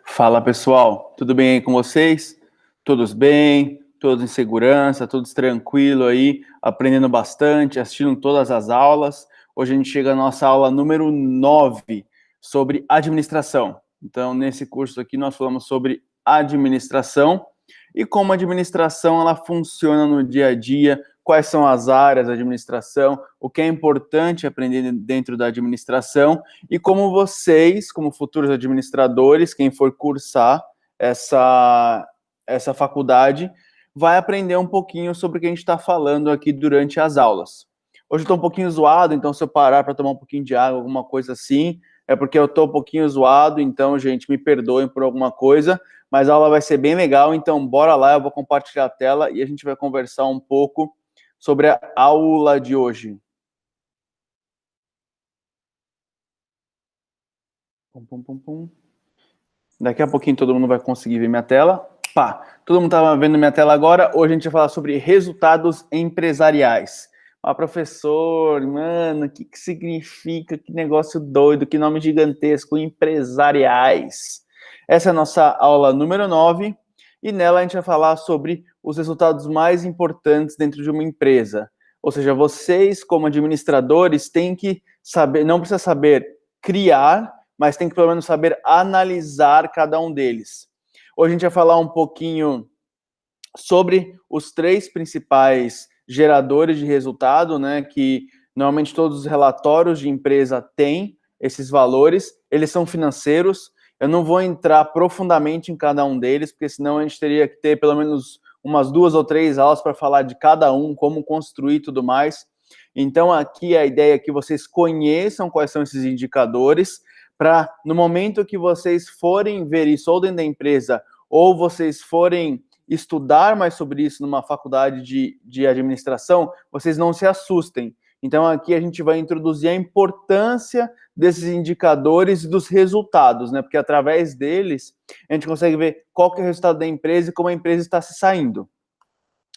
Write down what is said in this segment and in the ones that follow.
Fala pessoal, tudo bem aí com vocês? Todos bem? Todos em segurança? Todos tranquilo aí? Aprendendo bastante, assistindo todas as aulas. Hoje a gente chega à nossa aula número 9 sobre administração. Então, nesse curso aqui nós falamos sobre administração e como a administração ela funciona no dia a dia, quais são as áreas da administração, o que é importante aprender dentro da administração e como vocês, como futuros administradores, quem for cursar essa faculdade, vai aprender um pouquinho sobre o que a gente está falando aqui durante as aulas. Hoje eu estou um pouquinho zoado, então se eu parar para tomar um pouquinho de água, alguma coisa assim, é porque eu estou um pouquinho zoado, então, gente, me perdoem por alguma coisa, mas a aula vai ser bem legal, então bora lá, eu vou compartilhar a tela e a gente vai conversar um pouco sobre a aula de hoje. Pum, pum, pum, pum. Daqui a pouquinho todo mundo vai conseguir ver minha tela. Pá, todo mundo estava vendo minha tela agora. Hoje a gente vai falar sobre resultados empresariais. Ah, professor, mano, o que significa? Que negócio doido, que nome gigantesco, empresariais. Essa é a nossa aula número 9 e nela a gente vai falar sobre os resultados mais importantes dentro de uma empresa. Ou seja, vocês, como administradores, têm que saber, não precisa saber criar, mas tem que pelo menos saber analisar cada um deles. Hoje a gente vai falar um pouquinho sobre os 3 principais geradores de resultado, né, que normalmente todos os relatórios de empresa têm esses valores, eles são financeiros. Eu não vou entrar profundamente em cada um deles, porque senão a gente teria que ter pelo menos umas 2 ou 3 aulas para falar de cada um, como construir e tudo mais. Então aqui a ideia é que vocês conheçam quais são esses indicadores, para no momento que vocês forem ver isso ou dentro da empresa, ou vocês forem estudar mais sobre isso numa faculdade de administração, vocês não se assustem. Então, aqui a gente vai introduzir a importância desses indicadores e dos resultados, né? Porque através deles a gente consegue ver qual que é o resultado da empresa e como a empresa está se saindo.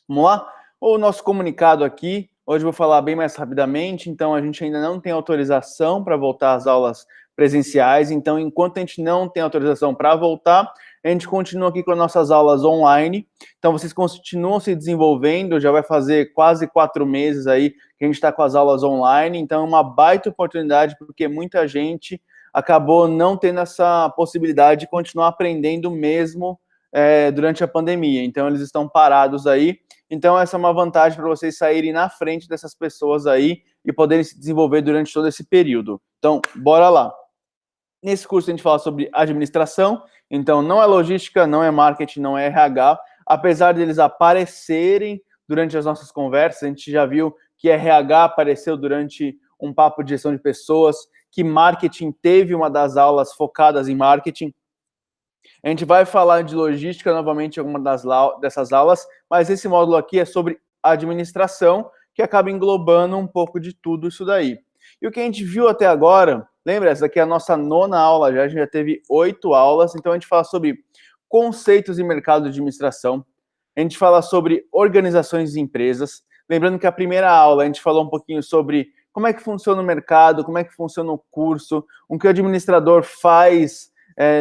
Vamos lá? O nosso comunicado aqui, hoje eu vou falar bem mais rapidamente, então a gente ainda não tem autorização para voltar às aulas presenciais, então enquanto a gente não tem autorização para voltar, a gente continua aqui com as nossas aulas online, então vocês continuam se desenvolvendo, já vai fazer quase 4 meses aí que a gente está com as aulas online, então é uma baita oportunidade, porque muita gente acabou não tendo essa possibilidade de continuar aprendendo mesmo durante a pandemia, então eles estão parados aí, então essa é uma vantagem para vocês saírem na frente dessas pessoas aí e poderem se desenvolver durante todo esse período. Então, bora lá. Nesse curso a gente fala sobre administração, então não é logística, não é marketing, não é RH, apesar deles aparecerem durante as nossas conversas, a gente já viu que RH apareceu durante um papo de gestão de pessoas, que marketing teve uma das aulas focadas em marketing. A gente vai falar de logística novamente em alguma dessas aulas, mas esse módulo aqui é sobre administração, que acaba englobando um pouco de tudo isso daí. E o que a gente viu até agora, lembra, essa daqui é a nossa 9ª aula, já, a gente já teve 8 aulas, então a gente fala sobre conceitos e mercado de administração, a gente fala sobre organizações de empresas, lembrando que a primeira aula a gente falou um pouquinho sobre como é que funciona o mercado, como é que funciona o curso, o que o administrador faz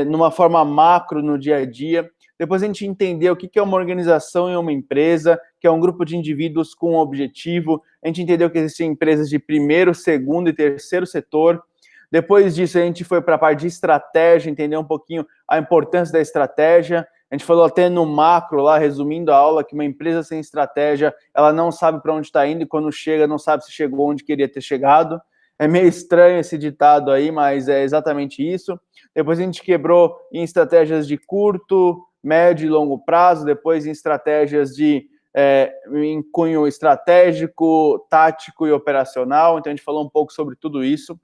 numa forma macro no dia a dia. Depois a gente entendeu o que é uma organização em uma empresa, que é um grupo de indivíduos com um objetivo. A gente entendeu que existem empresas de primeiro, segundo e terceiro setor. Depois disso, a gente foi para a parte de estratégia, entender um pouquinho a importância da estratégia. A gente falou até no macro, lá, resumindo a aula, que uma empresa sem estratégia, ela não sabe para onde está indo e quando chega, não sabe se chegou onde queria ter chegado. É meio estranho esse ditado aí, mas é exatamente isso. Depois a gente quebrou em estratégias de curto, médio e longo prazo, depois em estratégias em cunho estratégico, tático e operacional. Então a gente falou um pouco sobre tudo isso.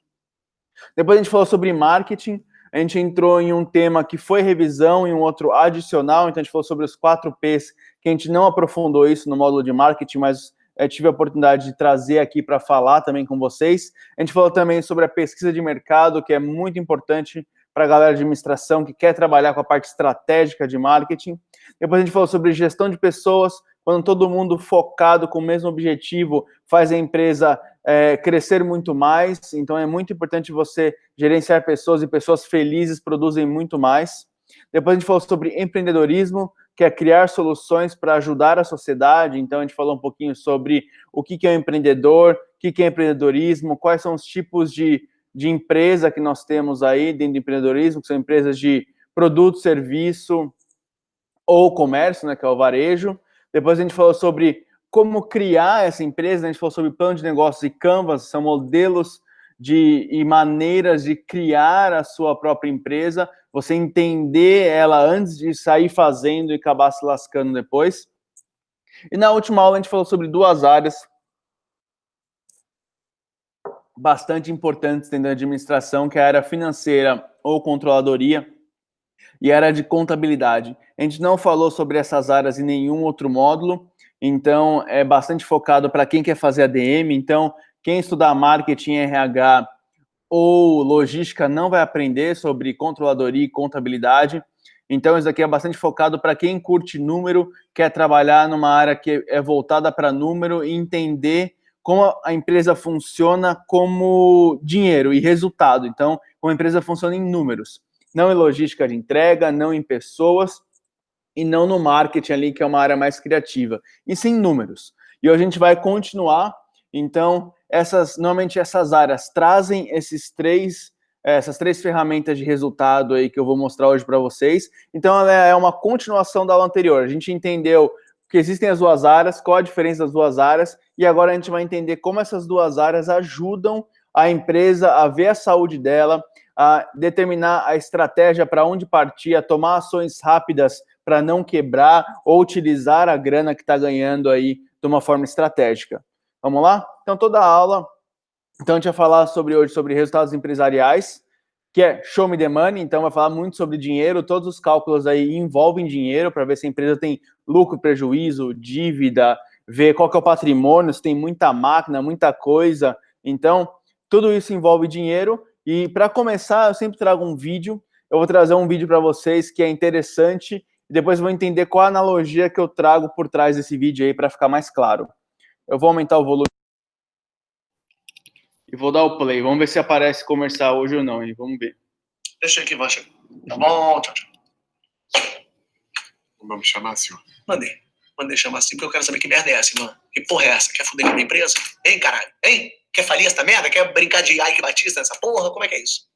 Depois a gente falou sobre marketing, a gente entrou em um tema que foi revisão e um outro adicional, então a gente falou sobre os 4 P's, que a gente não aprofundou isso no módulo de marketing, mas tive a oportunidade de trazer aqui para falar também com vocês. A gente falou também sobre a pesquisa de mercado, que é muito importante para a galera de administração que quer trabalhar com a parte estratégica de marketing. Depois a gente falou sobre gestão de pessoas, quando todo mundo focado com o mesmo objetivo faz a empresa crescer muito mais. Então, é muito importante você gerenciar pessoas, e pessoas felizes produzem muito mais. Depois a gente falou sobre empreendedorismo, que é criar soluções para ajudar a sociedade. Então, a gente falou um pouquinho sobre o que é um empreendedor, o que é empreendedorismo, quais são os tipos de empresa que nós temos aí dentro do empreendedorismo, que são empresas de produto, serviço ou comércio, né, que é o varejo. Depois a gente falou sobre como criar essa empresa, né? A gente falou sobre plano de negócios e Canvas, são modelos e maneiras de criar a sua própria empresa, você entender ela antes de sair fazendo e acabar se lascando depois. E na última aula a gente falou sobre duas áreas bastante importantes dentro da administração, que é a área financeira ou controladoria e a área de contabilidade. A gente não falou sobre essas áreas em nenhum outro módulo, então é bastante focado para quem quer fazer ADM. Então, quem estudar marketing, RH ou logística não vai aprender sobre controladoria e contabilidade. Então, isso daqui é bastante focado para quem curte número, quer trabalhar numa área que é voltada para número e entender como a empresa funciona como dinheiro e resultado. Então, como a empresa funciona em números, não em logística de entrega, não em pessoas e não no marketing ali, que é uma área mais criativa, e sim em números. E hoje a gente vai continuar. Então, normalmente essas áreas trazem essas três ferramentas de resultado aí que eu vou mostrar hoje para vocês. Então, ela é uma continuação da aula anterior. A gente entendeu que existem as duas áreas, qual a diferença das duas áreas, e agora a gente vai entender como essas duas áreas ajudam a empresa a ver a saúde dela, a determinar a estratégia para onde partir, a tomar ações rápidas para não quebrar ou utilizar a grana que está ganhando aí de uma forma estratégica. Vamos lá? Então, toda a aula, então a gente vai falar hoje sobre resultados empresariais, que é show me the money. Então vai falar muito sobre dinheiro, todos os cálculos aí envolvem dinheiro, para ver se a empresa tem lucro, prejuízo, dívida, ver qual que é o patrimônio, se tem muita máquina, muita coisa. Então, tudo isso envolve dinheiro. E para começar, eu sempre trago um vídeo. Eu vou trazer um vídeo para vocês que é interessante, e depois vou entender qual a analogia que eu trago por trás desse vídeo aí para ficar mais claro. Eu vou aumentar o volume e vou dar o play. Vamos ver se aparece comercial hoje ou não, hein? Vamos ver. Deixa aqui, vai chegar. Tá bom, tchau, tchau. Vamos me chamar, senhor? Mandei chamar assim, porque eu quero saber que merda é essa, mano. Que porra é essa? Quer fuder com a minha empresa? Hein, caralho? Hein? Quer falir essa merda? Quer brincar de Ike Batista nessa porra? Como é que é isso?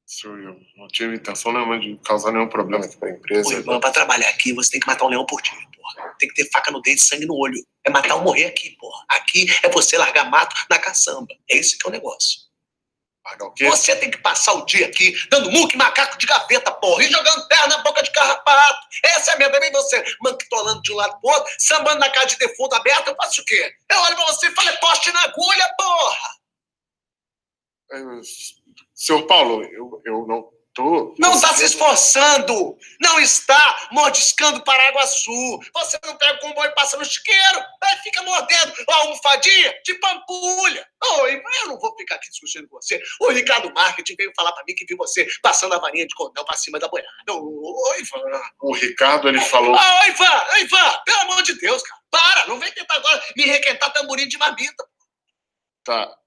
Senhor, eu não tive intenção nenhuma de causar nenhum problema aqui pra empresa. Pô, irmão, pra trabalhar aqui, você tem que matar um leão por dia, porra. Tem que ter faca no dente e sangue no olho. É matar ou morrer aqui, porra. Aqui é você largar mato na caçamba. É esse que é o negócio. Largar o quê? Você tem que passar o dia aqui dando muque macaco de gaveta, porra, e jogando terra na boca de carrapato. Essa é a merda. Vem você manquitolando de um lado pro outro, sambando na cara de defunto aberto, eu faço o quê? Eu olho pra você e falo, é poste na agulha, porra! Senhor Paulo, eu não tô... Não está se esforçando! Não está mordiscando Paraguaçu! Você não pega o comboio e passa no chiqueiro, aí fica mordendo a almofadinha de pampulha! Oi, eu não vou ficar aqui discutindo com você. O Ricardo Marketing veio falar pra mim que viu você passando a varinha de cordão pra cima da boiada. Oi, Ivan! O Ricardo, ele falou... Oi, Ivan! Pelo amor de Deus, cara! Para! Não vem tentar agora me requentar tamborim de marmita! Tá.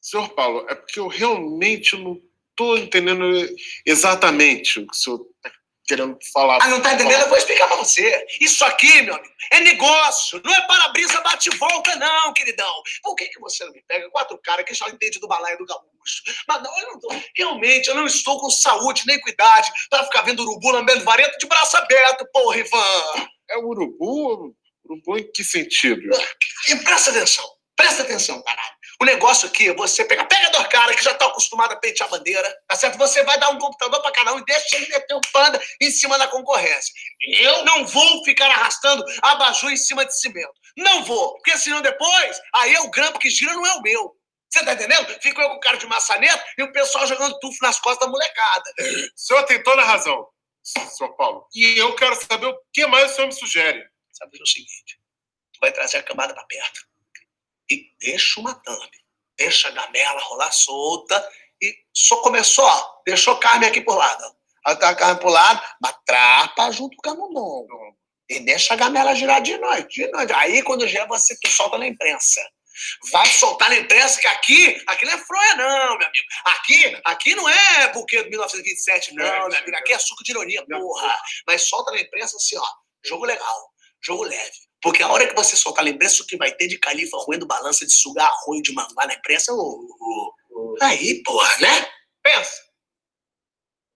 Senhor Paulo, é porque eu realmente não tô entendendo exatamente o que o senhor tá querendo falar. Ah, não tá entendendo? Eu vou explicar pra você. Isso aqui, meu amigo, é negócio. Não é para-brisa bate-volta, não, queridão. Por que você não me pega 4 caras que já entendem do balaio do gaúcho? Mas não, eu não tô... Realmente, eu não estou com saúde nem cuidado pra ficar vendo urubu lambendo vareta de braço aberto, porra, Ivan. É o urubu? Urubu em que sentido? E presta atenção, caralho. O negócio aqui é você pega dois caras que já estão acostumados a pentear a bandeira, tá certo? Você vai dar um computador pra cada um e deixa ele meter um panda em cima da concorrência. Eu não vou ficar arrastando abajur em cima de cimento. Não vou, porque senão depois, aí é o grampo que gira, não é o meu. Você tá entendendo? Fico eu com o cara de maçaneta e o pessoal jogando tufo nas costas da molecada. O senhor tem toda a razão, senhor Paulo. E eu quero saber o que mais o senhor me sugere. Sabe o seguinte, tu vai trazer a cambada pra perto. E deixa uma thumb, deixa a gamela rolar solta e só começou, ó, deixou Carmen aqui por lado. Aí tá a Carmen por lado, matrapa junto com o camundongo. E deixa a gamela girar de noite. Aí quando já você tu solta na imprensa. Vai soltar na imprensa que aqui não é fronha, não, meu amigo. Aqui não é buquê de 1927, não, meu amigo. Aqui é suco de ironia, porra. Mas solta na imprensa assim, ó, jogo legal, jogo leve. Porque a hora que você soltar na imprensa, o que vai ter de califa roendo balança de sugar arroio de mangá na imprensa, aí, porra, né? Pensa.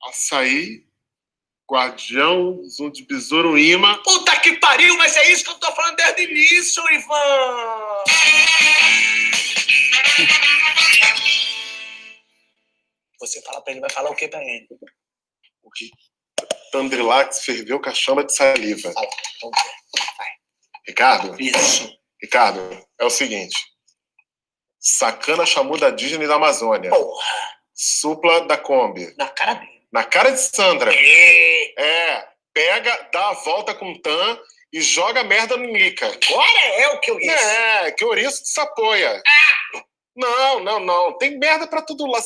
Açaí, Guardião, Zoom de Besouro, Imã. Puta que pariu, mas é isso que eu tô falando desde o início, Ivan! Você fala pra ele, vai falar o que pra ele? O que? Tandrilax ferveu caixamba de saliva. Fala, vamos ver. Vai. Ricardo? Isso. Ricardo, é o seguinte. Sacana chamou da Disney da Amazônia. Porra. Supla da Kombi. Na cara dele. Na cara de Sandra. Pega, dá a volta com o Tan e joga merda no Nica. Agora é o que eu disse. Que ouriço se apoia. Não. Tem merda pra tudo lá.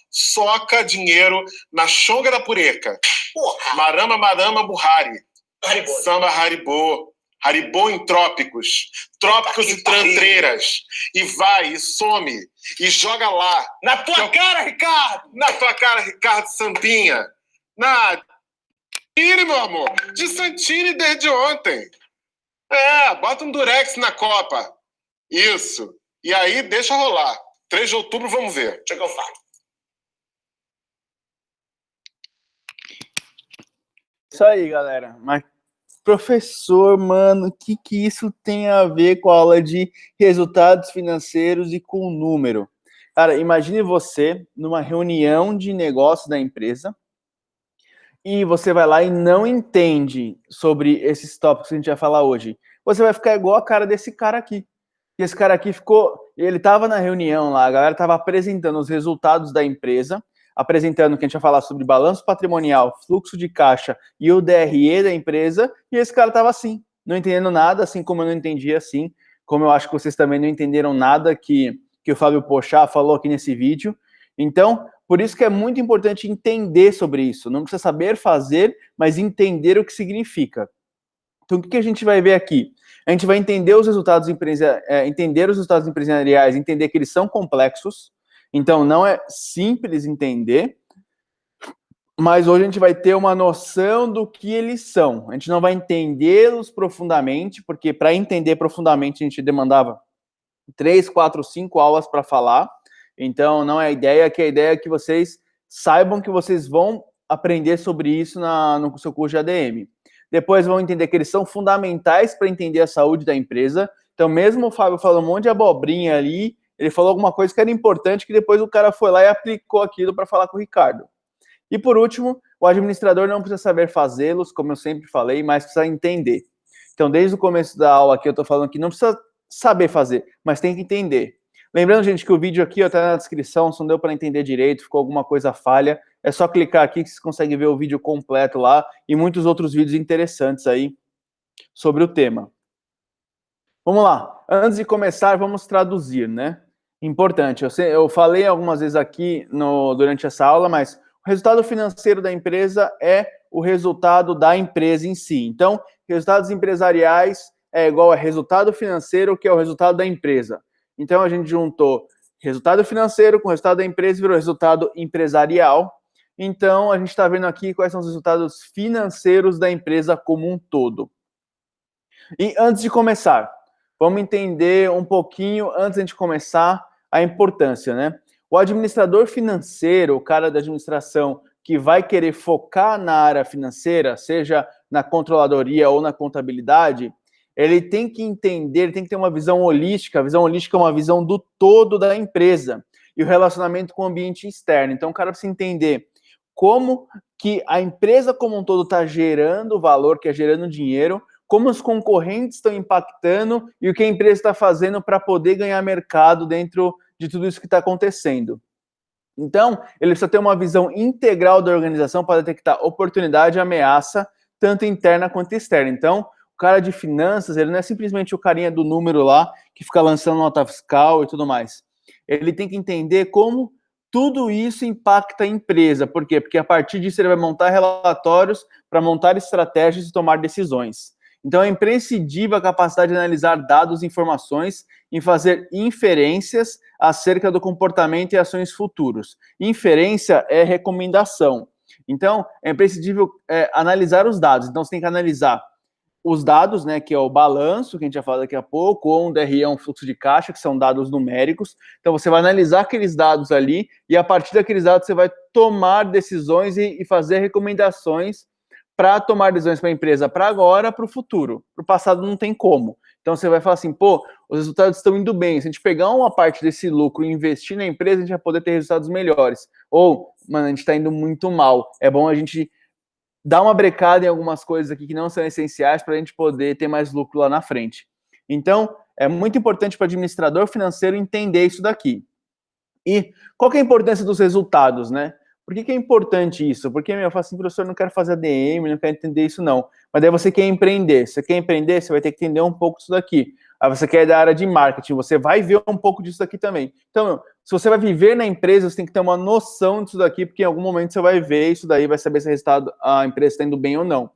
Soca dinheiro na chonga da pureca. Porra. Marama, Buhari. Haribo. Samba Haribo. Haribo em trópicos. Trópicos e trantreiras. E vai, e some. E joga lá. Na tua cara, Ricardo! Na tua cara, Ricardo Sampinha. Santini, meu amor. De Santini desde ontem. Bota um Durex na Copa. Isso. E aí, deixa rolar. 3 de outubro, vamos ver. Deixa que eu falo. Isso aí, galera. Mas, professor, mano, o que isso tem a ver com a aula de resultados financeiros e com o número? Cara, imagine você numa reunião de negócios da empresa e você vai lá e não entende sobre esses tópicos que a gente vai falar hoje. Você vai ficar igual a cara desse cara aqui. E esse cara aqui ele estava na reunião lá, a galera estava apresentando os resultados da empresa, apresentando que a gente vai falar sobre balanço patrimonial, fluxo de caixa e o DRE da empresa, e esse cara estava assim, não entendendo nada, assim como eu não entendia, assim como eu acho que vocês também não entenderam nada que o Fábio Pochá falou aqui nesse vídeo. Então, por isso que é muito importante entender sobre isso, não precisa saber fazer, mas entender o que significa. Então, o que a gente vai ver aqui? A gente vai entender os resultados empresariais, entender que eles são complexos, então não é simples entender, mas hoje a gente vai ter uma noção do que eles são. A gente não vai entendê-los profundamente, porque para entender profundamente a gente demandava 3, 4, 5 aulas para falar, então não é a ideia, que a ideia é que vocês saibam que vocês vão aprender sobre isso no seu curso de ADM. Depois vão entender que eles são fundamentais para entender a saúde da empresa. Então, mesmo o Fábio falou um monte de abobrinha ali, ele falou alguma coisa que era importante, que depois o cara foi lá e aplicou aquilo para falar com o Ricardo. E por último, o administrador não precisa saber fazê-los, como eu sempre falei, mas precisa entender. Então, desde o começo da aula aqui, eu estou falando que não precisa saber fazer, mas tem que entender. Lembrando, gente, que o vídeo aqui está na descrição, se não deu para entender direito, ficou alguma coisa falha, é só clicar aqui que você consegue ver o vídeo completo lá e muitos outros vídeos interessantes aí sobre o tema. Vamos lá. Antes de começar, vamos traduzir, né? Importante. Eu falei algumas vezes aqui durante essa aula, mas o resultado financeiro da empresa é o resultado da empresa em si. Então, resultados empresariais é igual a resultado financeiro, que é o resultado da empresa. Então, a gente juntou resultado financeiro com resultado da empresa e virou resultado empresarial. Então, a gente está vendo aqui quais são os resultados financeiros da empresa como um todo. E antes de começar, vamos entender um pouquinho, antes de a gente começar, a importância, né? O administrador financeiro, o cara da administração que vai querer focar na área financeira, seja na controladoria ou na contabilidade, ele tem que entender, ele tem que ter uma visão holística. A visão holística é uma visão do todo da empresa e o relacionamento com o ambiente externo. Então, o cara precisa entender como que a empresa como um todo está gerando valor, que é gerando dinheiro, como os concorrentes estão impactando e o que a empresa está fazendo para poder ganhar mercado dentro de tudo isso que está acontecendo. Então, ele precisa ter uma visão integral da organização para detectar oportunidade e ameaça, tanto interna quanto externa. Então, o cara de finanças, ele não é simplesmente o carinha do número lá, que fica lançando nota fiscal e tudo mais. Ele tem que entender como tudo isso impacta a empresa. Por quê? Porque a partir disso ele vai montar relatórios para montar estratégias e tomar decisões. Então, é imprescindível a capacidade de analisar dados e informações e fazer inferências acerca do comportamento e ações futuros. Inferência é recomendação. Então, é imprescindível analisar os dados. Então, você tem que analisar os dados, né, que é o balanço, que a gente vai falar daqui a pouco, ou um DRE, um fluxo de caixa, que são dados numéricos. Então, você vai analisar aqueles dados ali e, a partir daqueles dados, você vai tomar decisões e fazer recomendações para tomar decisões para a empresa para agora, para o futuro. Para o passado não tem como. Então, você vai falar assim, pô, os resultados estão indo bem. Se a gente pegar uma parte desse lucro e investir na empresa, a gente vai poder ter resultados melhores. Ou, mano, a gente está indo muito mal. É bom a gente dar uma brecada em algumas coisas aqui que não são essenciais para a gente poder ter mais lucro lá na frente. Então, é muito importante para o administrador financeiro entender isso daqui. E qual que é a importância dos resultados, né? Por que é importante isso? Porque, eu falo assim, professor, não quero fazer ADM, não quero entender isso não. Mas daí você quer empreender. Se você quer empreender, você vai ter que entender um pouco disso daqui. Aí você quer ir da área de marketing, você vai ver um pouco disso daqui também. Então, se você vai viver na empresa, você tem que ter uma noção disso daqui, porque em algum momento você vai ver isso daí, vai saber se a empresa está indo bem ou não.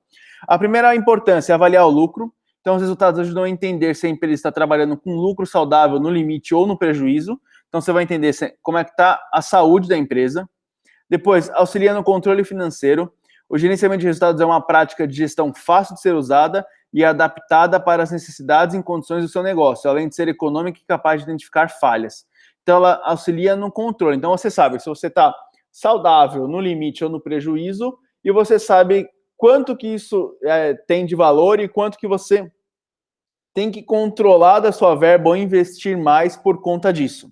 A primeira importância é avaliar o lucro. Então, os resultados ajudam a entender se a empresa está trabalhando com lucro saudável, no limite ou no prejuízo. Então, você vai entender como é que está a saúde da empresa. Depois, auxilia no controle financeiro. O gerenciamento de resultados é uma prática de gestão fácil de ser usada e adaptada para as necessidades e condições do seu negócio, além de ser econômica e capaz de identificar falhas. Então, ela auxilia no controle. Então, você sabe se você está saudável, no limite ou no prejuízo, e você sabe quanto que isso tem de valor e quanto que você tem que controlar da sua verba ou investir mais por conta disso.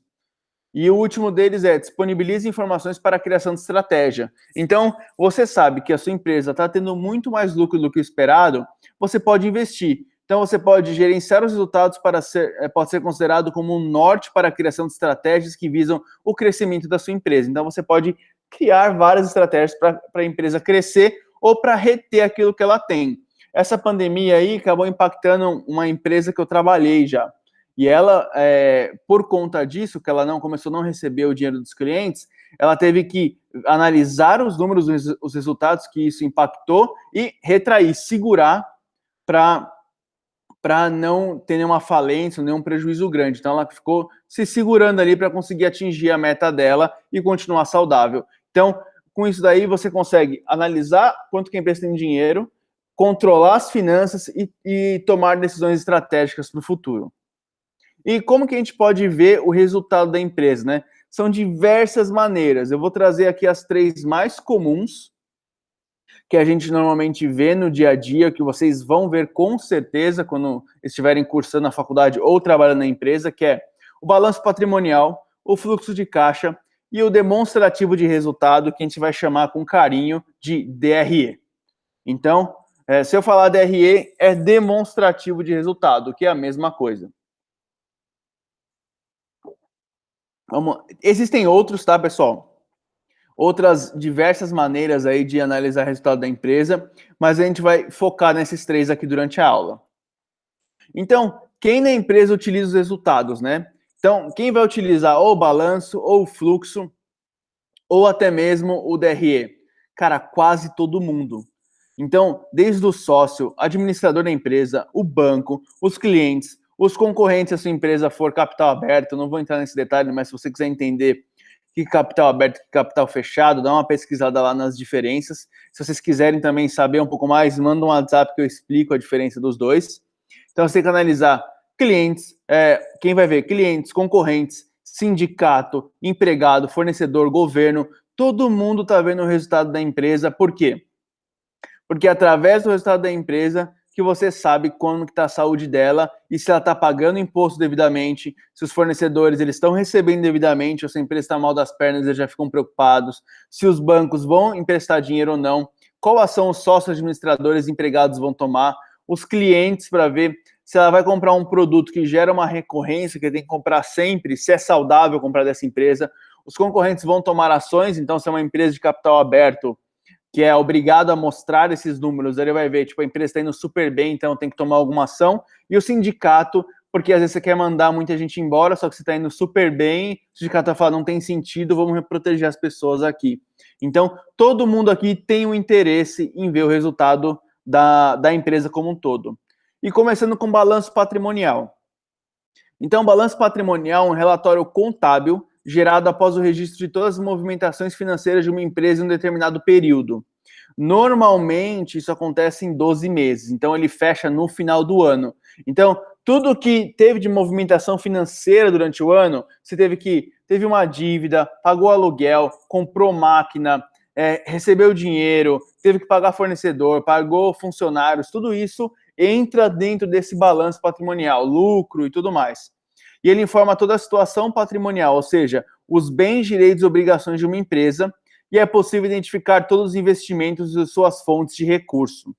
E o último deles é disponibilize informações para a criação de estratégia. Então, você sabe que a sua empresa está tendo muito mais lucro do que o esperado, você pode investir. Então, você pode gerenciar os resultados pode ser considerado como um norte para a criação de estratégias que visam o crescimento da sua empresa. Então, você pode criar várias estratégias para a empresa crescer ou para reter aquilo que ela tem. Essa pandemia aí acabou impactando uma empresa que eu trabalhei já. E ela, por conta disso, que ela começou a não receber o dinheiro dos clientes, ela teve que analisar os números, os resultados que isso impactou e retrair, segurar para não ter nenhuma falência, nenhum prejuízo grande. Então, ela ficou se segurando ali para conseguir atingir a meta dela e continuar saudável. Então, com isso daí, você consegue analisar quanto que a empresa tem de dinheiro, controlar as finanças e tomar decisões estratégicas para o futuro. E como que a gente pode ver o resultado da empresa, né? São diversas maneiras. Eu vou trazer aqui as 3 mais comuns que a gente normalmente vê no dia a dia, que vocês vão ver com certeza quando estiverem cursando na faculdade ou trabalhando na empresa, que é o balanço patrimonial, o fluxo de caixa e o demonstrativo de resultado, que a gente vai chamar com carinho de DRE. Então, se eu falar DRE, é demonstrativo de resultado, que é a mesma coisa. Existem outros, tá, pessoal? Outras diversas maneiras aí de analisar o resultado da empresa, mas a gente vai focar nesses 3 aqui durante a aula. Então, quem na empresa utiliza os resultados, né? Então, quem vai utilizar ou o balanço, ou o fluxo, ou até mesmo o DRE? Cara, quase todo mundo. Então, desde o sócio, administrador da empresa, o banco, os clientes, os concorrentes, se a sua empresa for capital aberto, eu não vou entrar nesse detalhe, mas se você quiser entender que capital aberto e capital fechado, dá uma pesquisada lá nas diferenças. Se vocês quiserem também saber um pouco mais, manda um WhatsApp que eu explico a diferença dos dois. Então, você tem que analisar clientes, quem vai ver? Clientes, concorrentes, sindicato, empregado, fornecedor, governo, todo mundo está vendo o resultado da empresa. Por quê? Porque através do resultado da empresa que você sabe como está a saúde dela e se ela está pagando imposto devidamente, se os fornecedores eles estão recebendo devidamente, ou se a empresa está mal das pernas, eles já ficam preocupados, se os bancos vão emprestar dinheiro ou não, qual ação os sócios administradores e empregados vão tomar, os clientes para ver se ela vai comprar um produto que gera uma recorrência, que tem que comprar sempre, se é saudável comprar dessa empresa, os concorrentes vão tomar ações, então se é uma empresa de capital aberto, que é obrigado a mostrar esses números, ele vai ver, tipo, a empresa está indo super bem, então tem que tomar alguma ação, e o sindicato, porque às vezes você quer mandar muita gente embora, só que você está indo super bem, o sindicato vai falar, não tem sentido, vamos proteger as pessoas aqui. Então, todo mundo aqui tem um interesse em ver o resultado da empresa como um todo. E começando com balanço patrimonial. Então, o balanço patrimonial é um relatório contábil gerado após o registro de todas as movimentações financeiras de uma empresa em um determinado período. Normalmente, isso acontece em 12 meses, então ele fecha no final do ano. Então, tudo que teve de movimentação financeira durante o ano, você teve uma dívida, pagou aluguel, comprou máquina, recebeu dinheiro, teve que pagar fornecedor, pagou funcionários, tudo isso entra dentro desse balanço patrimonial, lucro e tudo mais. E ele informa toda a situação patrimonial, ou seja, os bens, direitos e obrigações de uma empresa, e é possível identificar todos os investimentos e suas fontes de recurso.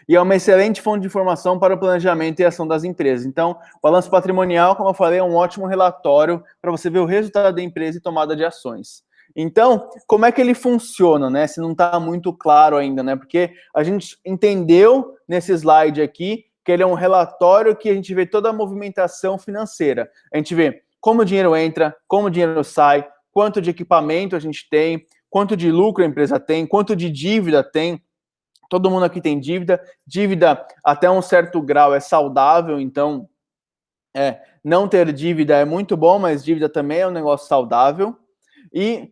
E é uma excelente fonte de informação para o planejamento e ação das empresas. Então, o balanço patrimonial, como eu falei, é um ótimo relatório para você ver o resultado da empresa e tomada de ações. Então, como é que ele funciona, né? Se não está muito claro ainda, né? Porque a gente entendeu nesse slide aqui que ele é um relatório que a gente vê toda a movimentação financeira. A gente vê como o dinheiro entra, como o dinheiro sai, quanto de equipamento a gente tem, quanto de lucro a empresa tem, quanto de dívida tem. Todo mundo aqui tem dívida. Dívida até um certo grau é saudável, então não ter dívida é muito bom, mas dívida também é um negócio saudável. E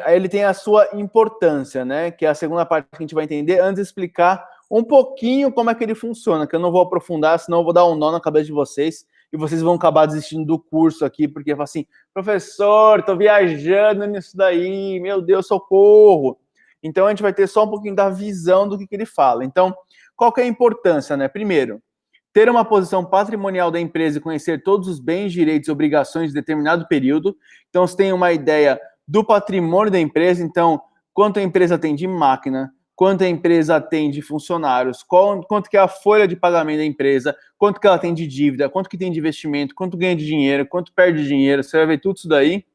ele tem a sua importância, né? Que é a segunda parte que a gente vai entender, antes de explicar um pouquinho como é que ele funciona, que eu não vou aprofundar, senão eu vou dar um nó na cabeça de vocês e vocês vão acabar desistindo do curso aqui, porque fala assim, professor, tô viajando nisso daí, meu Deus, socorro. Então a gente vai ter só um pouquinho da visão do que ele fala. Então, qual que é a importância, né? Primeiro, ter uma posição patrimonial da empresa e conhecer todos os bens, direitos e obrigações de determinado período. Então, você tem uma ideia do patrimônio da empresa, então, quanto a empresa tem de máquina, quanto a empresa tem de funcionários, quanto que é a folha de pagamento da empresa, quanto que ela tem de dívida, quanto que tem de investimento, quanto ganha de dinheiro, quanto perde de dinheiro, você vai ver tudo isso daí.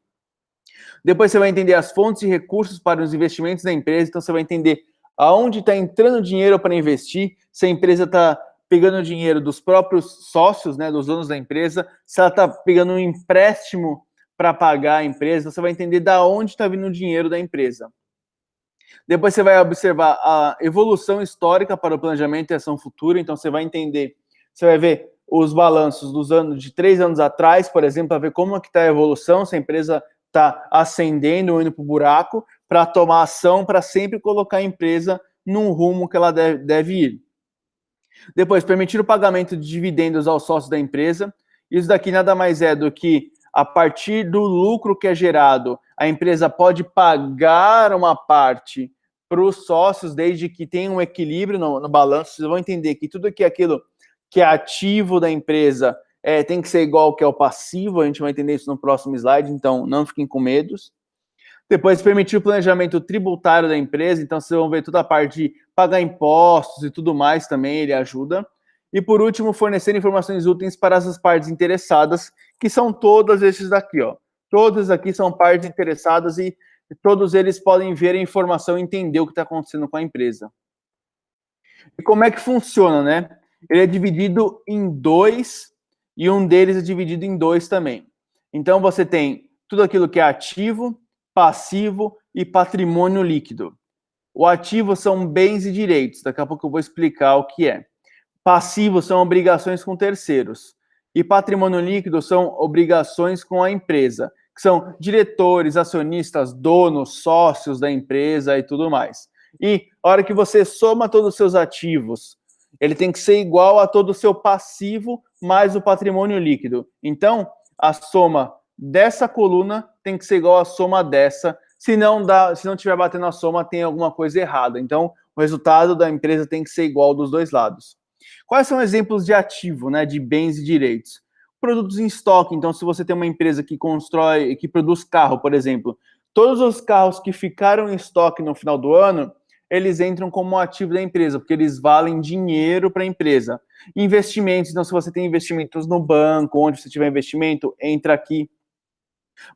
Depois você vai entender as fontes e recursos para os investimentos da empresa, então você vai entender aonde está entrando dinheiro para investir, se a empresa está pegando dinheiro dos próprios sócios, né, dos donos da empresa, se ela está pegando um empréstimo para pagar a empresa, você vai entender da onde está vindo o dinheiro da empresa. Depois você vai observar a evolução histórica para o planejamento e ação futura, então você vai entender, você vai ver os balanços dos anos de 3 anos atrás, por exemplo, para ver como é que está a evolução, se a empresa está ascendendo ou indo para o buraco, para tomar ação, para sempre colocar a empresa num rumo que ela deve ir. Depois, permitir o pagamento de dividendos aos sócios da empresa. Isso daqui nada mais é do que, a partir do lucro que é gerado, a empresa pode pagar uma parte para os sócios, desde que tenha um equilíbrio no balanço. Vocês vão entender que tudo que é aquilo que é ativo da empresa tem que ser igual ao que é o passivo. A gente vai entender isso no próximo slide, então não fiquem com medos. Depois, permitir o planejamento tributário da empresa. Então, vocês vão ver toda a parte de pagar impostos e tudo mais também, ele ajuda. E, por último, fornecer informações úteis para as partes interessadas, que são todas esses daqui, ó. Todos aqui são partes interessadas e todos eles podem ver a informação e entender o que está acontecendo com a empresa. E como é que funciona, né? Ele é dividido em 2 e um deles é dividido em 2 também. Então, você tem tudo aquilo que é ativo, passivo e patrimônio líquido. O ativo são bens e direitos. Daqui a pouco eu vou explicar o que é. Passivo são obrigações com terceiros. E patrimônio líquido são obrigações com a empresa, que são diretores, acionistas, donos, sócios da empresa e tudo mais. E a hora que você soma todos os seus ativos, ele tem que ser igual a todo o seu passivo mais o patrimônio líquido. Então, a soma dessa coluna tem que ser igual à soma dessa. Se não estiver batendo a soma, tem alguma coisa errada. Então, o resultado da empresa tem que ser igual dos dois lados. Quais são exemplos de ativo, né, de bens e direitos? Produtos em estoque. Então, se você tem uma empresa que produz carro, por exemplo, todos os carros que ficaram em estoque no final do ano, eles entram como ativo da empresa, porque eles valem dinheiro para a empresa. Investimentos. Então, se você tem investimentos no banco, onde você tiver investimento, entra aqui.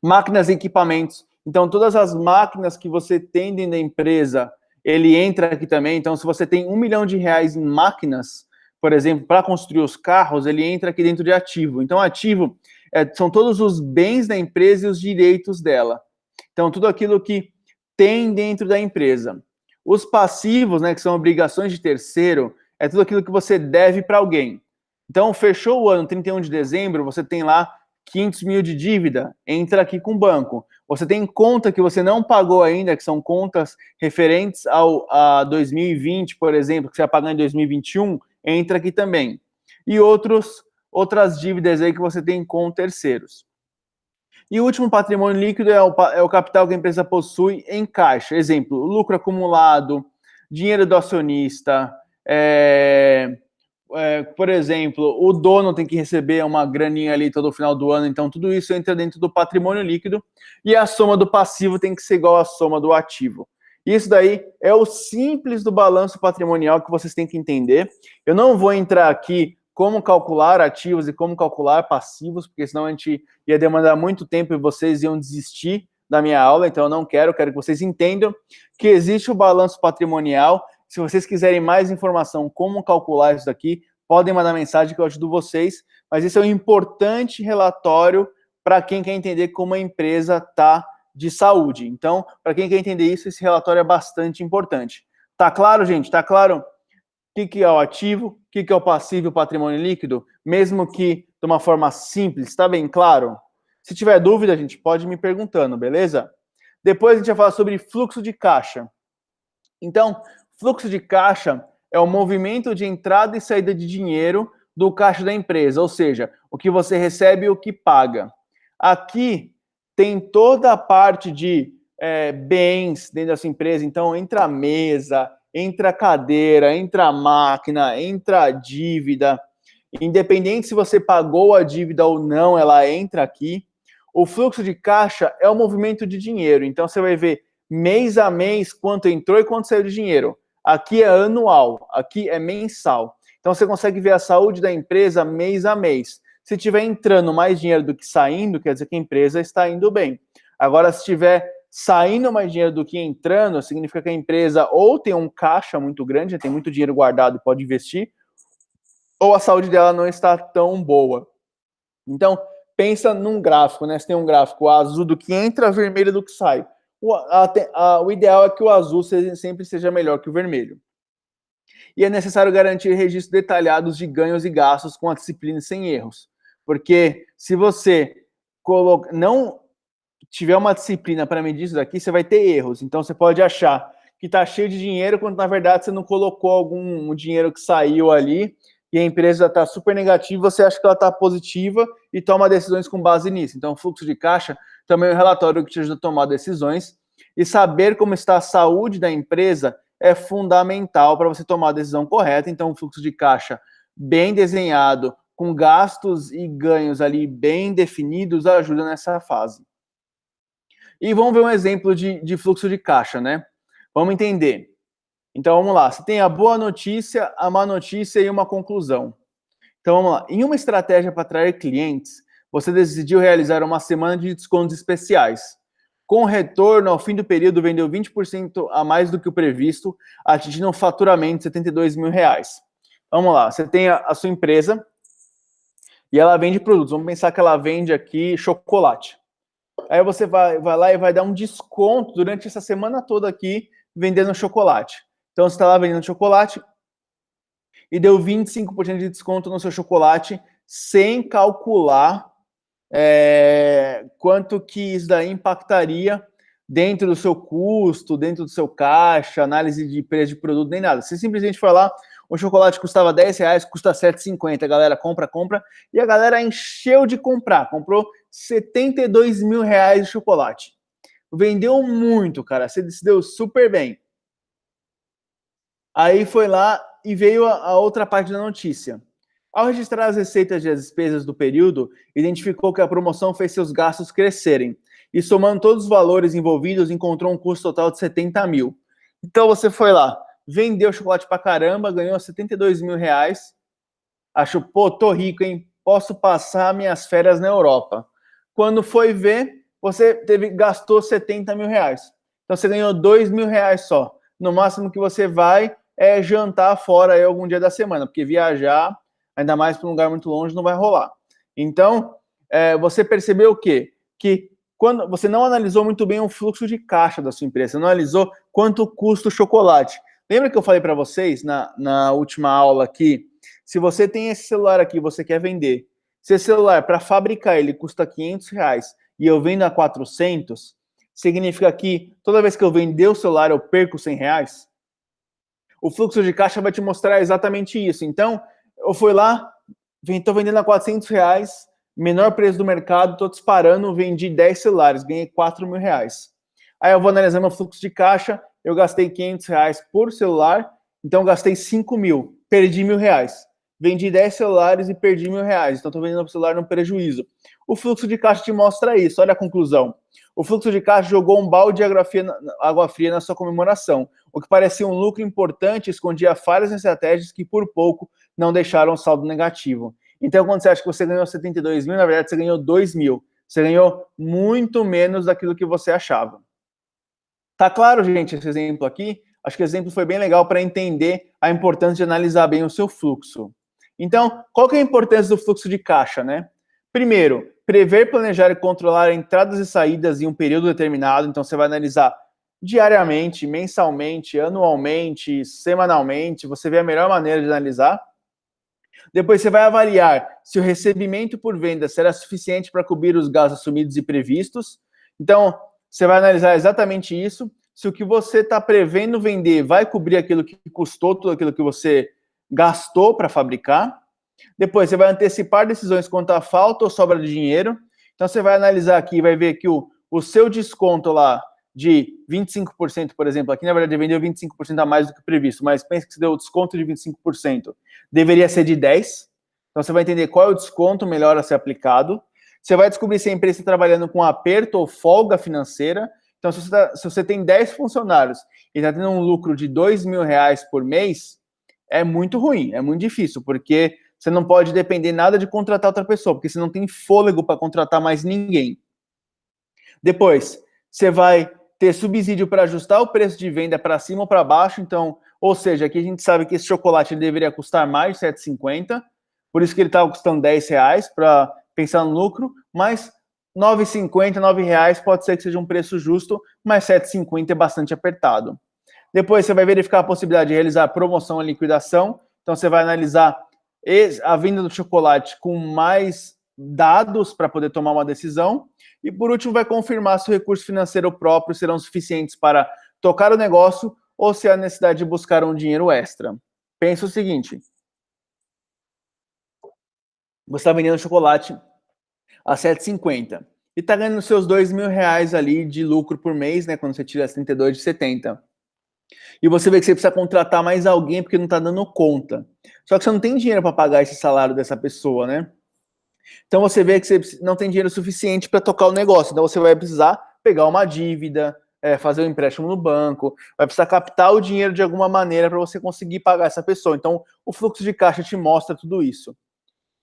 Máquinas e equipamentos. Então, todas as máquinas que você tem dentro da empresa, ele entra aqui também. Então, se você tem R$1 milhão em máquinas, por exemplo, para construir os carros, ele entra aqui dentro de ativo. Então, ativo são todos os bens da empresa e os direitos dela. Então, tudo aquilo que tem dentro da empresa. Os passivos, né, que são obrigações de terceiro, é tudo aquilo que você deve para alguém. Então, fechou o ano, 31 de dezembro, você tem lá 500 mil de dívida, entra aqui com o banco. Você tem conta que você não pagou ainda, que são contas referentes a 2020, por exemplo, que você vai pagar em 2021, entra aqui também. E outras dívidas aí que você tem com terceiros. E o último patrimônio líquido é o capital que a empresa possui em caixa. Exemplo, lucro acumulado, dinheiro do acionista, por exemplo, o dono tem que receber uma graninha ali todo final do ano, então tudo isso entra dentro do patrimônio líquido e a soma do passivo tem que ser igual à soma do ativo. Isso daí é o simples do balanço patrimonial que vocês têm que entender. Eu não vou entrar aqui como calcular ativos e como calcular passivos, porque senão a gente ia demandar muito tempo e vocês iam desistir da minha aula, então eu não quero que vocês entendam que existe o balanço patrimonial. Se vocês quiserem mais informação como calcular isso daqui, podem mandar mensagem que eu ajudo vocês, mas esse é um importante relatório para quem quer entender como a empresa está de saúde. Então, para quem quer entender isso, esse relatório é bastante importante. Tá claro, gente? Tá claro o que é o ativo, o que é o passivo e o patrimônio líquido? Mesmo que de uma forma simples, está bem claro? Se tiver dúvida, a gente pode me perguntando, beleza? Depois a gente vai falar sobre fluxo de caixa. Então, fluxo de caixa é o movimento de entrada e saída de dinheiro do caixa da empresa, ou seja, o que você recebe e o que paga. Aqui tem toda a parte de bens dentro da sua empresa, então entra a mesa, entra a cadeira, entra a máquina, entra a dívida. Independente se você pagou a dívida ou não, ela entra aqui. O fluxo de caixa é o movimento de dinheiro. Então, você vai ver mês a mês quanto entrou e quanto saiu de dinheiro. Aqui é anual, aqui é mensal. Então, você consegue ver a saúde da empresa mês a mês. Se tiver entrando mais dinheiro do que saindo, quer dizer que a empresa está indo bem. Agora, se tiver saindo mais dinheiro do que entrando, significa que a empresa ou tem um caixa muito grande, tem muito dinheiro guardado e pode investir, ou a saúde dela não está tão boa. Então, pensa num gráfico, né? Você tem um gráfico azul do que entra, vermelho do que sai. O ideal é que o azul sempre seja melhor que o vermelho. E é necessário garantir registros detalhados de ganhos e gastos com a disciplina e sem erros. Porque se você não tiver uma disciplina para medir isso daqui, você vai ter erros. Então, você pode achar que está cheio de dinheiro, quando, na verdade, você não colocou algum dinheiro que saiu ali, e a empresa está super negativa, você acha que ela está positiva e toma decisões com base nisso. Então, o fluxo de caixa também é um relatório que te ajuda a tomar decisões, e saber como está a saúde da empresa é fundamental para você tomar a decisão correta. Então, o fluxo de caixa bem desenhado, com gastos e ganhos ali bem definidos, ajuda nessa fase. E vamos ver um exemplo de fluxo de caixa, né? Vamos entender. Então, vamos lá. Você tem a boa notícia, a má notícia e uma conclusão. Então, vamos lá. Em uma estratégia para atrair clientes, você decidiu realizar uma semana de descontos especiais. Com retorno, ao fim do período, vendeu 20% a mais do que o previsto, atingindo um faturamento de 72 mil reais. Vamos lá. Você tem a sua empresa e ela vende produtos. Vamos pensar que ela vende aqui chocolate. Aí você vai lá e vai dar um desconto durante essa semana toda aqui vendendo chocolate. Então, você está lá vendendo chocolate e deu 25% de desconto no seu chocolate sem calcular quanto que isso daí impactaria dentro do seu custo, dentro do seu caixa, análise de preço de produto, nem nada. Você simplesmente foi lá, o chocolate custava 10 reais, custa 7,50. A galera compra, e a galera encheu de comprar. Comprou 72 mil reais de chocolate. Vendeu muito, cara. Você se deu super bem. Aí foi lá e veio a outra parte da notícia. Ao registrar as receitas e as despesas do período, identificou que a promoção fez seus gastos crescerem. E somando todos os valores envolvidos, encontrou um custo total de 70 mil. Então você foi lá, vendeu chocolate pra caramba, ganhou 72 mil reais. Achou, pô, tô rico, hein? Posso passar minhas férias na Europa. Quando foi ver, você gastou 70 mil reais. Então você ganhou 2 mil reais só. No máximo que você vai é jantar fora aí algum dia da semana, porque viajar, ainda mais para um lugar muito longe, não vai rolar. Então, você percebeu o quê? Que quando você não analisou muito bem o fluxo de caixa da sua empresa, você não analisou quanto custa o chocolate. Lembra que eu falei para vocês na última aula aqui? Se você tem esse celular aqui, você quer vender. Se esse celular, para fabricar ele, custa R$500 e eu vendo a 400, significa que toda vez que eu vender o celular, eu perco R$100? O fluxo de caixa vai te mostrar exatamente isso. Então, eu fui lá, estou vendendo a R$400, menor preço do mercado, estou disparando, vendi 10 celulares, ganhei R$4.000. Aí eu vou analisar meu fluxo de caixa, eu gastei R$500 por celular, então gastei 5.000, perdi R$1.000. Vendi 10 celulares e perdi R$1.000, então estou vendendo o celular no prejuízo. O fluxo de caixa te mostra isso, olha a conclusão. O fluxo de caixa jogou um balde de água fria na sua comemoração. O que parecia um lucro importante escondia falhas em estratégias que, por pouco, não deixaram o saldo negativo. Então, quando você acha que você ganhou 72 mil, na verdade, você ganhou 2.000. Você ganhou muito menos daquilo que você achava. Tá claro, gente, esse exemplo aqui? Acho que o exemplo foi bem legal para entender a importância de analisar bem o seu fluxo. Então, qual que é a importância do fluxo de caixa, né? Primeiro, prever, planejar e controlar entradas e saídas em um período determinado. Então, você vai analisar diariamente, mensalmente, anualmente, semanalmente. Você vê a melhor maneira de analisar. Depois, você vai avaliar se o recebimento por venda será suficiente para cobrir os gastos assumidos e previstos. Então, você vai analisar exatamente isso. Se o que você está prevendo vender vai cobrir aquilo que custou, tudo aquilo que você gastou para fabricar. Depois, você vai antecipar decisões quanto à falta ou sobra de dinheiro. Então, você vai analisar aqui, vai ver que o seu desconto lá de 25%, por exemplo, aqui na verdade vendeu 25% a mais do que previsto, mas pensa que você deu o desconto de 25%, deveria ser de 10%. Então, você vai entender qual é o desconto melhor a ser aplicado. Você vai descobrir se a empresa está trabalhando com aperto ou folga financeira. Então, se você tem 10 funcionários e está tendo um lucro de R$2.000 por mês, é muito ruim, é muito difícil, porque você não pode depender nada de contratar outra pessoa, porque você não tem fôlego para contratar mais ninguém. Depois, você vai ter subsídio para ajustar o preço de venda para cima ou para baixo. Então, ou seja, aqui a gente sabe que esse chocolate deveria custar mais de R$7,50, por isso que ele estava custando R$10 para pensar no lucro, mas R$9,50, R$9 pode ser que seja um preço justo, mas R$7,50 é bastante apertado. Depois você vai verificar a possibilidade de realizar promoção e liquidação. Então você vai analisar a venda do chocolate com mais dados para poder tomar uma decisão. E por último vai confirmar se o recurso financeiro próprio serão suficientes para tocar o negócio ou se há necessidade de buscar um dinheiro extra. Pensa o seguinte: você está vendendo chocolate a R$7,50 e está ganhando seus R$2.000 ali de lucro por mês, né? Quando você tira as 32 de 70. E você vê que você precisa contratar mais alguém porque não está dando conta. Só que você não tem dinheiro para pagar esse salário dessa pessoa, né? Então você vê que você não tem dinheiro suficiente para tocar o negócio. Então você vai precisar pegar uma dívida, fazer um empréstimo no banco, vai precisar captar o dinheiro de alguma maneira para você conseguir pagar essa pessoa. Então o fluxo de caixa te mostra tudo isso.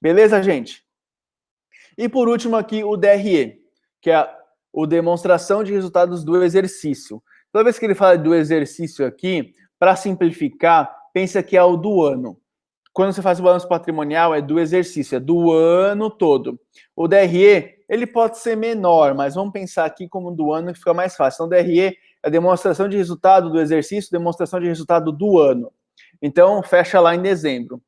Beleza, gente? E por último aqui o DRE, que é o demonstração de resultados do exercício. Toda vez que ele fala do exercício aqui, para simplificar, pensa que é o do ano. Quando você faz o balanço patrimonial, é do exercício, é do ano todo. O DRE, ele pode ser menor, mas vamos pensar aqui como do ano que fica mais fácil. Então, o DRE é a demonstração de resultado do exercício, demonstração de resultado do ano. Então, fecha lá em dezembro.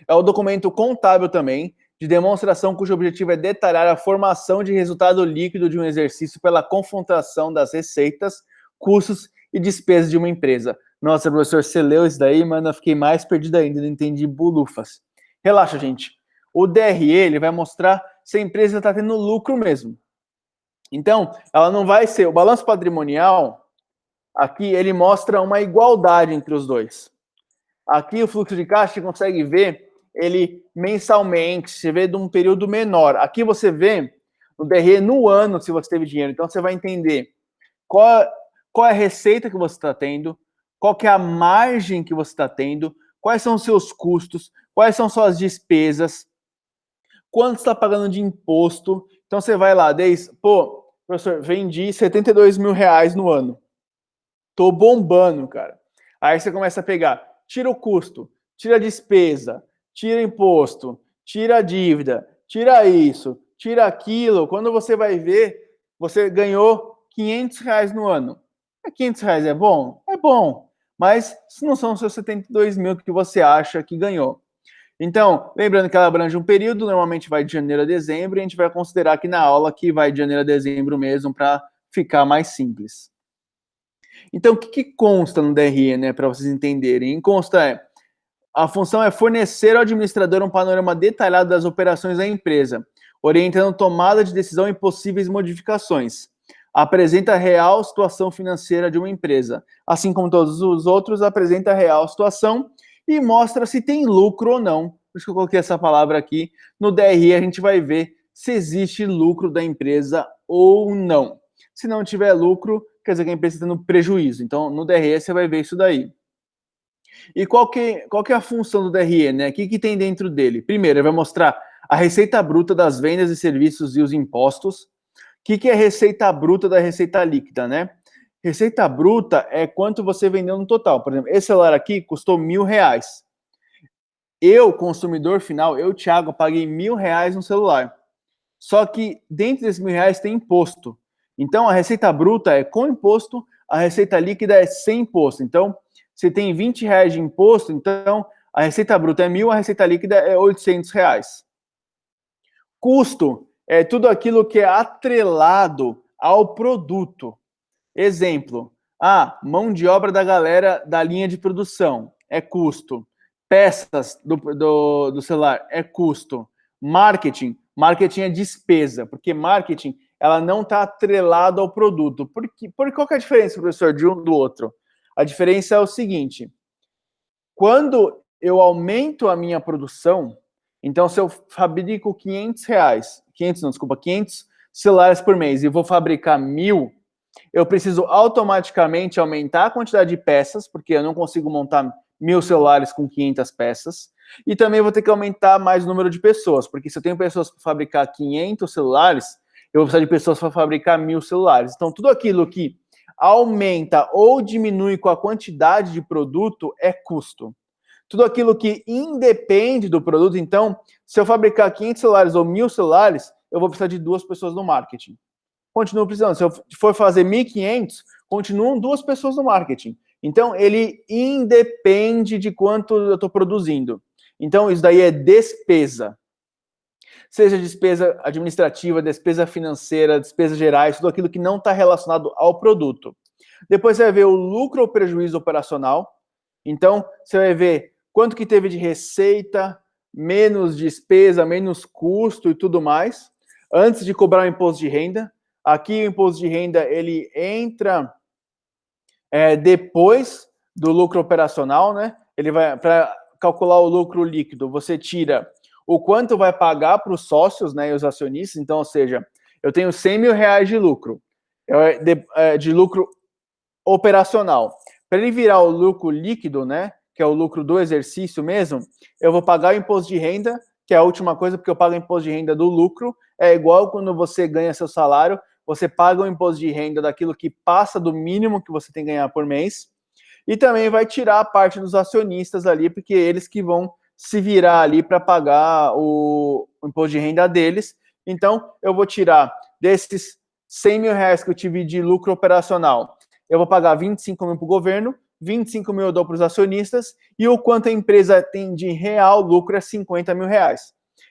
É o documento contábil também, de demonstração cujo objetivo é detalhar a formação de resultado líquido de um exercício pela confrontação das receitas, custos e despesas de uma empresa. Nossa, professor, você leu isso daí, mano, eu fiquei mais perdido ainda, não entendi bulufas. Relaxa, gente. O DRE, ele vai mostrar se a empresa está tendo lucro mesmo. Então, ela não vai ser... O balanço patrimonial, aqui, ele mostra uma igualdade entre os dois. Aqui, o fluxo de caixa, você consegue ver ele mensalmente, você vê de um período menor. Aqui você vê no DRE no ano se você teve dinheiro. Então, você vai entender qual é a receita que você está tendo, qual que é a margem que você está tendo, quais são os seus custos, quais são suas despesas, quanto você está pagando de imposto. Então, você vai lá, professor, vendi R$72.000 no ano. Tô bombando, cara. Aí você começa a pegar, tira o custo, tira a despesa, tira imposto, tira a dívida, tira isso, tira aquilo. Quando você vai ver, você ganhou R$500 no ano. R$500 é bom? É bom. mas não são os seus 72 mil que você acha que ganhou. Então, lembrando que ela abrange um período, normalmente vai de janeiro a dezembro, e a gente vai considerar aqui na aula que vai de janeiro a dezembro mesmo, para ficar mais simples. Então, o que consta no DRE, né, para vocês entenderem? A função é fornecer ao administrador um panorama detalhado das operações da empresa, orientando tomada de decisão e possíveis modificações. Apresenta a real situação financeira de uma empresa. Assim como todos os outros, apresenta a real situação e mostra se tem lucro ou não. Por isso que eu coloquei essa palavra aqui. No DRE a gente vai ver se existe lucro da empresa ou não. Se não tiver lucro, quer dizer que a empresa está tendo prejuízo. Então, no DRE você vai ver isso daí. E qual que é a função do DRE, né? O que tem dentro dele? Primeiro, ele vai mostrar a receita bruta das vendas e serviços e os impostos. O que é receita bruta da receita líquida, né? Receita bruta é quanto você vendeu no total. Por exemplo, esse celular aqui custou R$1.000. Eu, consumidor final, Thiago, paguei R$1.000 no celular. Só que dentro desses R$1.000 tem imposto. Então, a receita bruta é com imposto, a receita líquida é sem imposto. Então, se tem R$20 de imposto, então a receita bruta é 1.000, a receita líquida é R$800. Custo é tudo aquilo que é atrelado ao produto. Exemplo, mão de obra da galera da linha de produção é custo. Peças do celular é custo. Marketing é despesa, porque marketing ela não está atrelado ao produto. Qual que é a diferença, professor, de um do outro? A diferença é o seguinte, quando eu aumento a minha produção, então se eu fabrico 500 celulares por mês e vou fabricar 1.000, eu preciso automaticamente aumentar a quantidade de peças, porque eu não consigo montar 1.000 celulares com 500 peças, e também vou ter que aumentar mais o número de pessoas, porque se eu tenho pessoas para fabricar 500 celulares, eu vou precisar de pessoas para fabricar 1.000 celulares. Então, tudo aquilo que aumenta ou diminui com a quantidade de produto é custo. Tudo aquilo que independe do produto, então, se eu fabricar 500 celulares ou 1.000 celulares, eu vou precisar de 2 pessoas no marketing. Continuo precisando. Se eu for fazer 1.500, continuam 2 pessoas no marketing. Então, ele independe de quanto eu estou produzindo. Então, isso daí é despesa. Seja despesa administrativa, despesa financeira, despesas gerais, tudo aquilo que não está relacionado ao produto. Depois você vai ver o lucro ou prejuízo operacional. Então, você vai ver quanto que teve de receita, menos despesa, menos custo e tudo mais, antes de cobrar o imposto de renda. Aqui o imposto de renda, ele entra depois do lucro operacional, né? Ele vai, para calcular o lucro líquido, você tira o quanto vai pagar para os sócios, né, e os acionistas. Então, ou seja, eu tenho R$100.000 de lucro, de lucro operacional. Para ele virar o lucro líquido, né, que é o lucro do exercício mesmo, eu vou pagar o imposto de renda, que é a última coisa, porque eu pago o imposto de renda do lucro. É igual quando você ganha seu salário, você paga o imposto de renda daquilo que passa do mínimo que você tem que ganhar por mês, e também vai tirar a parte dos acionistas ali, porque eles que vão se virar ali para pagar o imposto de renda deles. Então, eu vou tirar desses R$100.000 que eu tive de lucro operacional, eu vou pagar 25 mil para o governo, 25 mil eu dou para os acionistas, e o quanto a empresa tem de real lucro é R$50.000.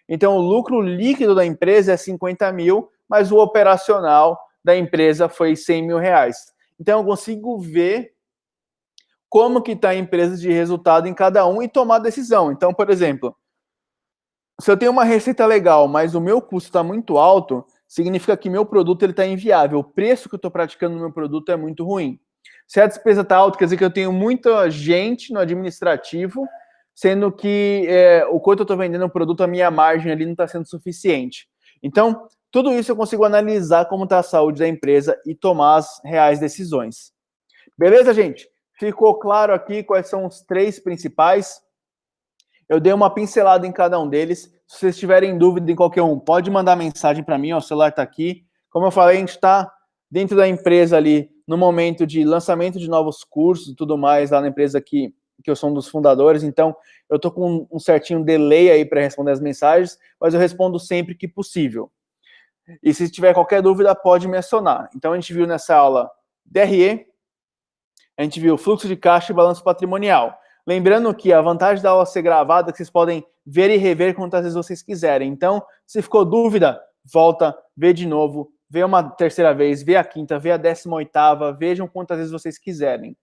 Então, o lucro líquido da empresa é 50 mil, mas o operacional da empresa foi R$100.000. Então, eu consigo ver como que está a empresa de resultado em cada um e tomar decisão. Então, por exemplo, se eu tenho uma receita legal, mas o meu custo está muito alto, significa que meu produto está inviável. O preço que eu estou praticando no meu produto é muito ruim. Se a despesa está alta, quer dizer que eu tenho muita gente no administrativo, sendo que o quanto eu estou vendendo o produto, a minha margem ali não está sendo suficiente. Então, tudo isso eu consigo analisar como está a saúde da empresa e tomar as reais decisões. Beleza, gente? Ficou claro aqui quais são os 3 principais? Eu dei uma pincelada em cada um deles. Se vocês tiverem dúvida em qualquer um, pode mandar mensagem para mim, ó, o celular está aqui. Como eu falei, a gente está dentro da empresa ali no momento de lançamento de novos cursos e tudo mais, lá na empresa que eu sou um dos fundadores, então eu estou com um certinho delay aí para responder as mensagens, mas eu respondo sempre que possível. E se tiver qualquer dúvida, pode me acionar. Então a gente viu nessa aula DRE, A gente viu fluxo de caixa e balanço patrimonial. Lembrando que a vantagem da aula ser gravada é que vocês podem ver e rever quantas vezes vocês quiserem. Então, se ficou dúvida, volta, vê de novo, vê uma terceira vez, vê a quinta, vê a 18ª, vejam quantas vezes vocês quiserem.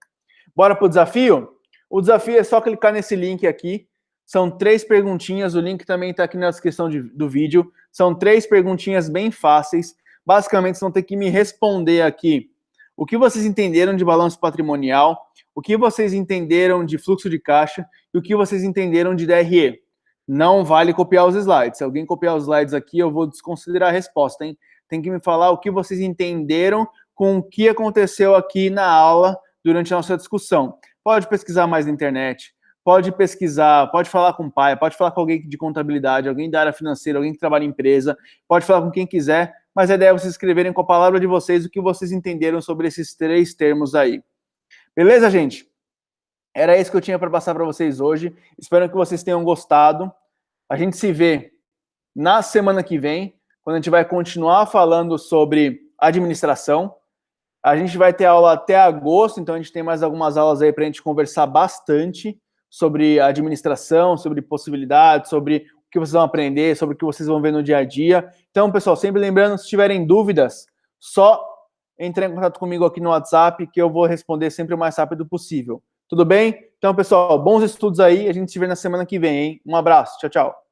Bora pro desafio? O desafio é só clicar nesse link aqui. São 3 perguntinhas, o link também está aqui na descrição do vídeo. São 3 perguntinhas bem fáceis. Basicamente, vocês vão ter que me responder aqui o que vocês entenderam de balanço patrimonial, o que vocês entenderam de fluxo de caixa e o que vocês entenderam de DRE. Não vale copiar os slides. Se alguém copiar os slides aqui, eu vou desconsiderar a resposta, hein? Tem que me falar o que vocês entenderam com o que aconteceu aqui na aula durante a nossa discussão. Pode pesquisar mais na internet, pode pesquisar, pode falar com o pai, pode falar com alguém de contabilidade, alguém da área financeira, alguém que trabalha em empresa, pode falar com quem quiser, mas a ideia é vocês escreverem com a palavra de vocês o que vocês entenderam sobre esses 3 termos aí. Beleza, gente? Era isso que eu tinha para passar para vocês hoje. Espero que vocês tenham gostado. A gente se vê na semana que vem, quando a gente vai continuar falando sobre administração. A gente vai ter aula até agosto, então a gente tem mais algumas aulas aí para a gente conversar bastante sobre administração, sobre possibilidades, sobre o que vocês vão aprender, sobre o que vocês vão ver no dia a dia. Então, pessoal, sempre lembrando, se tiverem dúvidas, só entre em contato comigo aqui no WhatsApp, que eu vou responder sempre o mais rápido possível. Tudo bem? Então, pessoal, bons estudos aí. A gente se vê na semana que vem, hein? Um abraço. Tchau, tchau.